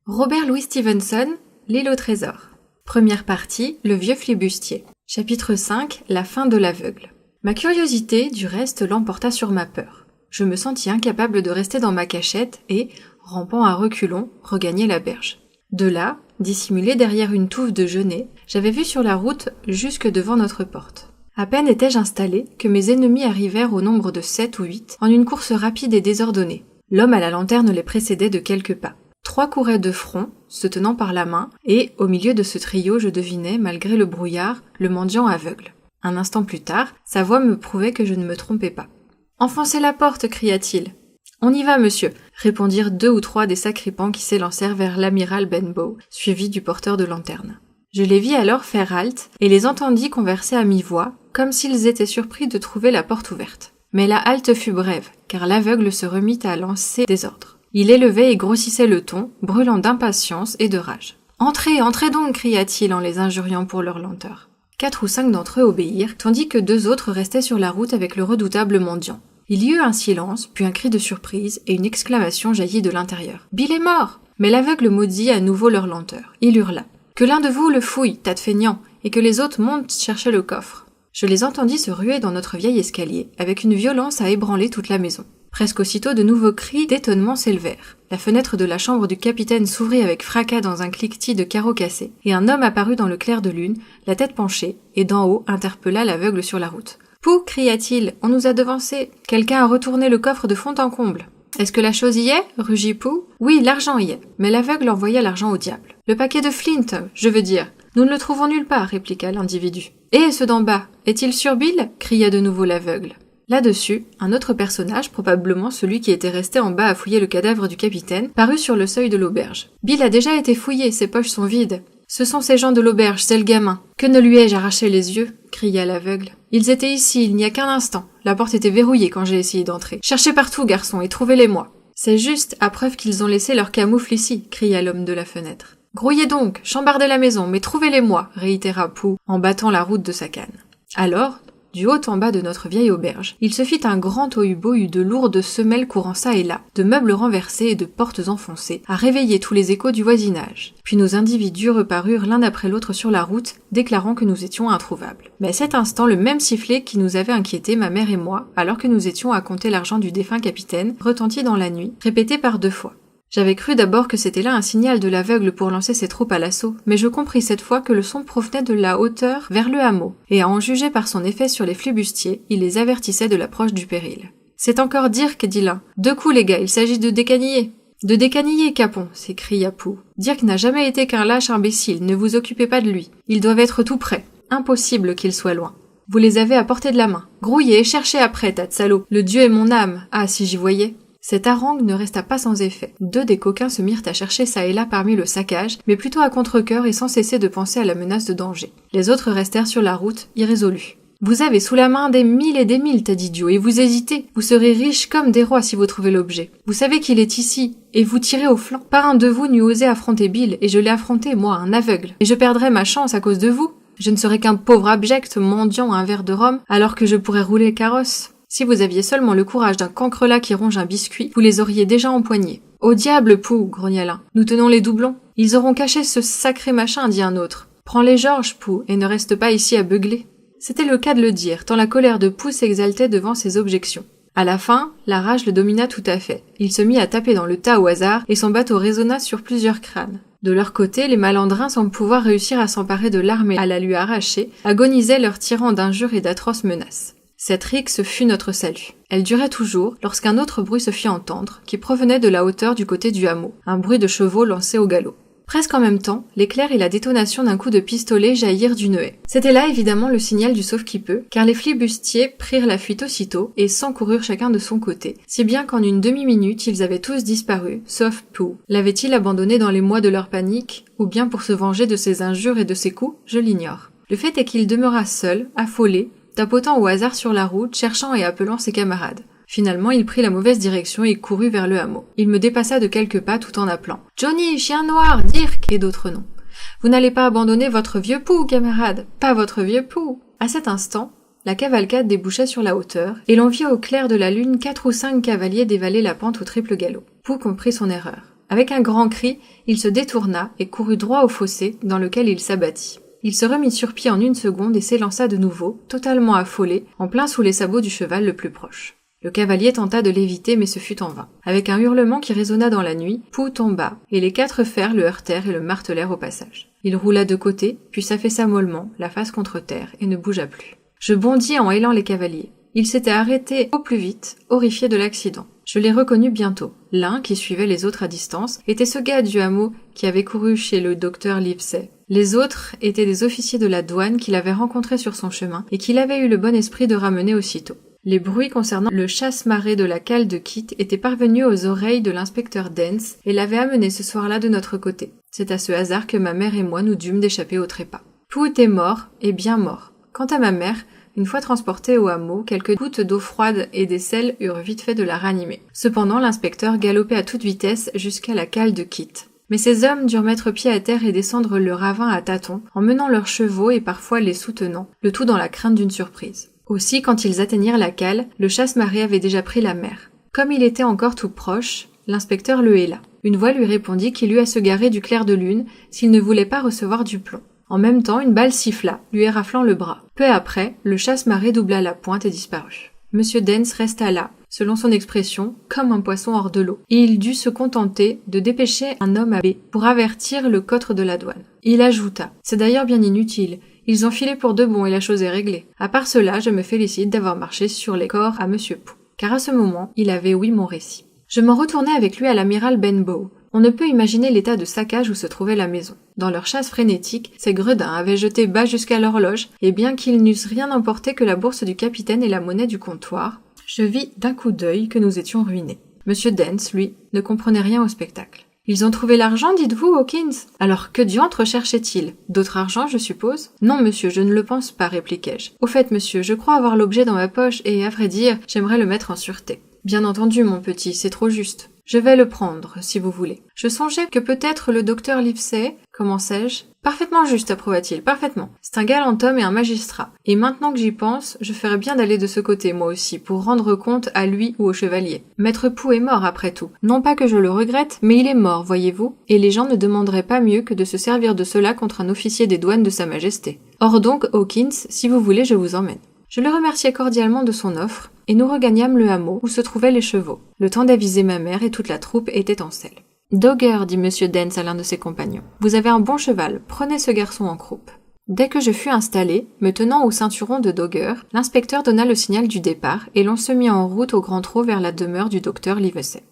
Robert Louis Stevenson, L'île au trésor. Première partie, le vieux flibustier. Chapitre 5, la fin de l'aveugle. Ma curiosité, du reste, l'emporta sur ma peur. Je me sentis incapable de rester dans ma cachette et, rampant à reculons, regagner la berge. De là, dissimulé derrière une touffe de genêts, j'avais vu sur la route jusque devant notre porte. À peine étais-je installé que mes ennemis arrivèrent au nombre de 7 ou 8 en une course rapide et désordonnée. L'homme à la lanterne les précédait de quelques pas. 3 couraient de front, se tenant par la main, et, au milieu de ce trio, je devinais, malgré le brouillard, le mendiant aveugle. Un instant plus tard, sa voix me prouvait que je ne me trompais pas. « Enfoncez la porte !» cria-t-il. « On y va, monsieur !» répondirent 2 ou 3 des sacripants qui s'élancèrent vers l'amiral Benbow, suivis du porteur de lanterne. Je les vis alors faire halte, et les entendis converser à mi-voix, comme s'ils étaient surpris de trouver la porte ouverte. Mais la halte fut brève, car l'aveugle se remit à lancer des ordres. Il élevait et grossissait le ton, brûlant d'impatience et de rage. « Entrez, entrez donc !» cria-t-il en les injuriant pour leur lenteur. 4 ou 5 d'entre eux obéirent, tandis que 2 autres restaient sur la route avec le redoutable mendiant. Il y eut un silence, puis un cri de surprise, et une exclamation jaillit de l'intérieur. « Bill est mort !» Mais l'aveugle maudit à nouveau leur lenteur. Il hurla. « Que l'un de vous le fouille, tas de feignants, et que les autres montent chercher le coffre. » Je les entendis se ruer dans notre vieil escalier, avec une violence à ébranler toute la maison. Presque aussitôt, de nouveaux cris d'étonnement s'élevèrent. La fenêtre de la chambre du capitaine s'ouvrit avec fracas dans un cliquetis de carreaux cassés, et un homme apparut dans le clair de lune, la tête penchée, et d'en haut interpella l'aveugle sur la route. « Pouh !» cria-t-il, « on nous a devancés. Quelqu'un a retourné le coffre de fond en comble. »« Est-ce que la chose y est ?» rugit Pouh. « Oui, l'argent y est. » Mais l'aveugle envoya l'argent au diable. « Le paquet de Flint, je veux dire. Nous ne le trouvons nulle part, répliqua l'individu. « Et ceux d'en bas, est-il sur Bill ?» cria de nouveau l'aveugle. Là-dessus, un autre personnage, probablement celui qui était resté en bas à fouiller le cadavre du capitaine, parut sur le seuil de l'auberge. « Bill a déjà été fouillé, ses poches sont vides. »« Ce sont ces gens de l'auberge, c'est le gamin. Que ne lui ai-je arraché les yeux ?» cria l'aveugle. « Ils étaient ici, il n'y a qu'un instant. La porte était verrouillée quand j'ai essayé d'entrer. Cherchez partout, garçons, et trouvez-les-moi. »« C'est juste, à preuve qu'ils ont laissé leur camoufle ici, » cria l'homme de la fenêtre. « Grouillez donc, chambardez la maison, mais trouvez-les-moi, » réitéra Pouh, en battant la route de sa canne. Alors, du haut en bas de notre vieille auberge, il se fit un grand tohu-bohu de lourdes semelles courant çà et là, de meubles renversés et de portes enfoncées, à réveiller tous les échos du voisinage. Puis nos individus reparurent l'un après l'autre sur la route, déclarant que nous étions introuvables. Mais à cet instant, le même sifflet qui nous avait inquiétés, ma mère et moi, alors que nous étions à compter l'argent du défunt capitaine, retentit dans la nuit, répété par 2 fois. J'avais cru d'abord que c'était là un signal de l'aveugle pour lancer ses troupes à l'assaut, mais je compris cette fois que le son provenait de la hauteur vers le hameau, et à en juger par son effet sur les flibustiers, il les avertissait de l'approche du péril. « C'est encore Dirk » dit l'un. « 2 coups les gars, il s'agit de décaniller. »« De décaniller, Capon » s'écria Pouh. « Dirk n'a jamais été qu'un lâche imbécile, ne vous occupez pas de lui. Ils doivent être tout près. Impossible qu'il soit loin. Vous les avez à portée de la main. Grouillez et cherchez après, tas de salauds. Le dieu est mon âme. Ah, si j'y voyais. » Cette harangue ne resta pas sans effet. 2 des coquins se mirent à chercher çà et là parmi le saccage, mais plutôt à contre-cœur et sans cesser de penser à la menace de danger. Les autres restèrent sur la route, irrésolus. « Vous avez sous la main des 1000 et des 1000, tas d'idiots, et vous hésitez. Vous serez riches comme des rois si vous trouvez l'objet. Vous savez qu'il est ici, et vous tirez au flanc. Pas un de vous n'eût osé affronter Bill, et je l'ai affronté, moi, un aveugle. Et je perdrais ma chance à cause de vous. Je ne serais qu'un pauvre abject mendiant à un verre de rhum, alors que je pourrais rouler le carrosse. Si vous aviez seulement le courage d'un cancrelat qui ronge un biscuit, vous les auriez déjà empoignés. »« Au diable, Pouh !» grogna l'un. « Nous tenons les doublons. »« Ils auront caché ce sacré machin » dit un autre. « Prends-les Georges, Pouh, et ne reste pas ici à beugler. » C'était le cas de le dire, tant la colère de Pouh s'exaltait devant ses objections. À la fin, la rage le domina tout à fait. Il se mit à taper dans le tas au hasard, et son bateau résonna sur plusieurs crânes. De leur côté, les malandrins, sans pouvoir réussir à s'emparer de l'arme et à la lui arracher, agonisaient leur tirant d'injures et d'atroces menaces. Cette rixe fut notre salut. Elle durait toujours, lorsqu'un autre bruit se fit entendre, qui provenait de la hauteur du côté du hameau, un bruit de chevaux lancés au galop. Presque en même temps, l'éclair et la détonation d'un coup de pistolet jaillirent d'une haie. C'était là évidemment le signal du sauve-qui-peut, car les flibustiers prirent la fuite aussitôt et s'encoururent chacun de son côté, si bien qu'en une demi-minute ils avaient tous disparu, sauf Pouh. L'avait-il abandonné dans les mois de leur panique, ou bien pour se venger de ses injures et de ses coups, je l'ignore. Le fait est qu'il demeura seul, affolé, tapotant au hasard sur la route, cherchant et appelant ses camarades. Finalement, il prit la mauvaise direction et courut vers le hameau. Il me dépassa de quelques pas tout en appelant « Johnny, chien noir, Dirk !» et d'autres noms. « Vous n'allez pas abandonner votre vieux Pouh, camarade, pas votre vieux Pouh !» À cet instant, la cavalcade débouchait sur la hauteur, et l'on vit au clair de la lune 4 ou 5 cavaliers dévaler la pente au triple galop. Pouh comprit son erreur. Avec un grand cri, il se détourna et courut droit au fossé dans lequel il s'abattit. Il se remit sur pied en 1 seconde et s'élança de nouveau, totalement affolé, en plein sous les sabots du cheval le plus proche. Le cavalier tenta de l'éviter, mais ce fut en vain. Avec un hurlement qui résonna dans la nuit, Pou tomba, et les 4 fers le heurtèrent et le martelèrent au passage. Il roula de côté, puis s'affaissa mollement, la face contre terre, et ne bougea plus. Je bondis en hélant les cavaliers. Ils s'étaient arrêtés au plus vite, horrifiés de l'accident. Je les reconnus bientôt. L'un, qui suivait les autres à distance, était ce gars du hameau qui avait couru chez le docteur Livesey. Les autres étaient des officiers de la douane qu'il avait rencontrés sur son chemin et qu'il avait eu le bon esprit de ramener aussitôt. Les bruits concernant le chasse-marée de la cale de Kit étaient parvenus aux oreilles de l'inspecteur Dance et l'avaient amené ce soir-là de notre côté. C'est à ce hasard que ma mère et moi nous dûmes d'échapper au trépas. Tout était mort, et bien mort. Quant à ma mère, une fois transportée au hameau, quelques gouttes d'eau froide et des sels eurent vite fait de la ranimer. Cependant, l'inspecteur galopait à toute vitesse jusqu'à la cale de Kit. Mais ces hommes durent mettre pied à terre et descendre le ravin à tâtons, en menant leurs chevaux et parfois les soutenant, le tout dans la crainte d'une surprise. Aussi, quand ils atteignirent la cale, le chasse-marée avait déjà pris la mer. Comme il était encore tout proche, l'inspecteur le héla. Une voix lui répondit qu'il eut à se garer du clair de lune s'il ne voulait pas recevoir du plomb. En même temps, une balle siffla, lui éraflant le bras. Peu après, le chasse-marée doubla la pointe et disparut. Monsieur Dance resta là, selon son expression, comme un poisson hors de l'eau, et il dut se contenter de dépêcher un homme à baie pour avertir le cotre de la douane. Il ajouta « C'est d'ailleurs bien inutile. Ils ont filé pour de bon et la chose est réglée. À part cela, je me félicite d'avoir marché sur les corps à Monsieur Pou. » Car à ce moment, il avait ouï mon récit. Je m'en retournai avec lui à l'amiral Benbow. On ne peut imaginer l'état de saccage où se trouvait la maison. Dans leur chasse frénétique, ces gredins avaient jeté bas jusqu'à l'horloge, et bien qu'ils n'eussent rien emporté que la bourse du capitaine et la monnaie du comptoir, je vis d'un coup d'œil que nous étions ruinés. Monsieur Dance, lui, ne comprenait rien au spectacle. « Ils ont trouvé l'argent, dites-vous, Hawkins ? Alors que diantre cherchaient-ils ? D'autre argent, je suppose ? » « Non, monsieur, je ne le pense pas, répliquai-je. Au fait, monsieur, je crois avoir l'objet dans ma poche et, à vrai dire, j'aimerais le mettre en sûreté. » « Bien entendu, mon petit, c'est trop juste. Je vais le prendre, si vous voulez. Je songeais que peut-être le docteur Livesey, commençai-je. Parfaitement juste, approuva-t-il, parfaitement. C'est un galant homme et un magistrat. Et maintenant que j'y pense, je ferais bien d'aller de ce côté, moi aussi, pour rendre compte à lui ou au chevalier. Maître Pou est mort, après tout. Non pas que je le regrette, mais il est mort, voyez-vous, et les gens ne demanderaient pas mieux que de se servir de cela contre un officier des douanes de Sa Majesté. Or donc, Hawkins, si vous voulez, je vous emmène. Je le remerciai cordialement de son offre, et nous regagnâmes le hameau où se trouvaient les chevaux. Le temps d'aviser ma mère et toute la troupe était en selle. « Dogger, dit Monsieur Dance à l'un de ses compagnons, vous avez un bon cheval, prenez ce garçon en croupe. » Dès que je fus installé, me tenant au ceinturon de Dogger, l'inspecteur donna le signal du départ et l'on se mit en route au grand trot vers la demeure du docteur Livesey.